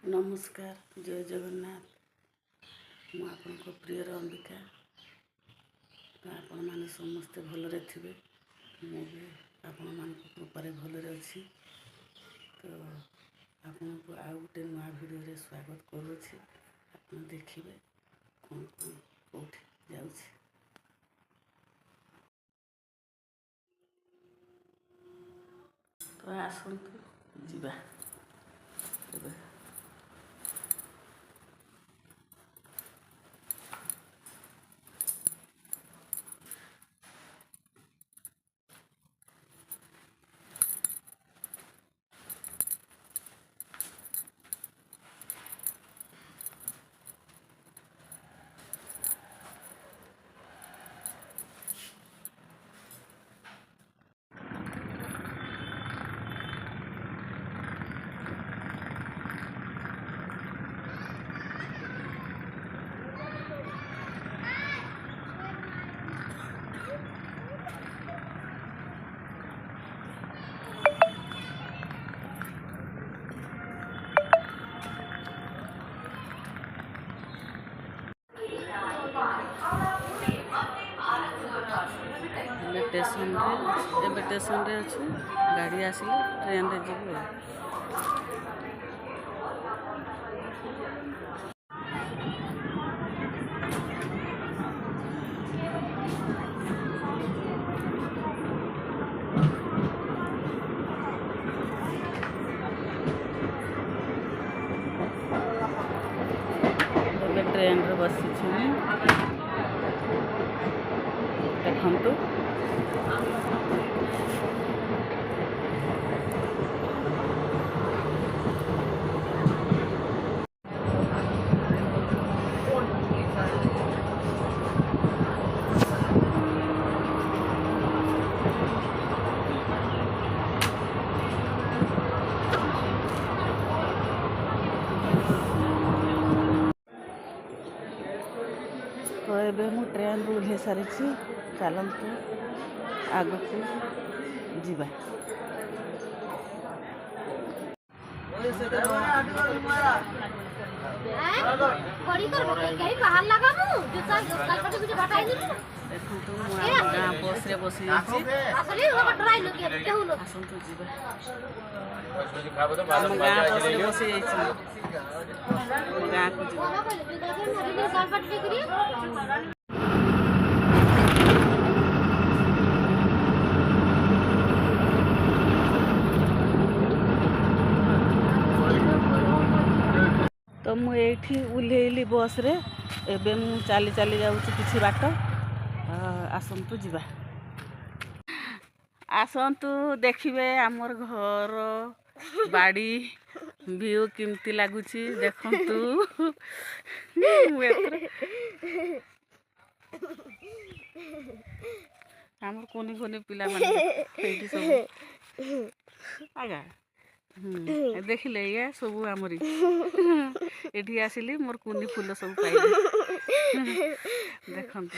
नमस्कार जय जगन्नाथ मु आपण प्रियर अंबिका तो आपण मैंने समस्ते भलरे थे मु भी आपण मान कृपारे भलरे अच्छी तो आपण को आउ गोटे नुआ भिडियो स्वागत करुँची आप देखिए कौन कौन कौटी जाऊँ तो आसतु जीवा स्टेशन रे अच्छे गाड़ी आसिले ट्रेन रे जीव ट्रेन रे बसी देखु तो ये मु ट्रेन रू ओह्ल सारी चलतु आग को जीवा गाँ बस रे बस गाँ को तो मुझे ओह्लैली बस रे एबे मु चली चली जाऊँ किसी बाट आसतु जीवा आसतु देखिए आमर घर बाड़ी व्यू केमती लगुच देखंतु आमर कोनी कोनी पिला माने सब आगा देखिले ये सब आमरी एठी आसिली मोर कुनी फूल सब पाइली देखंतु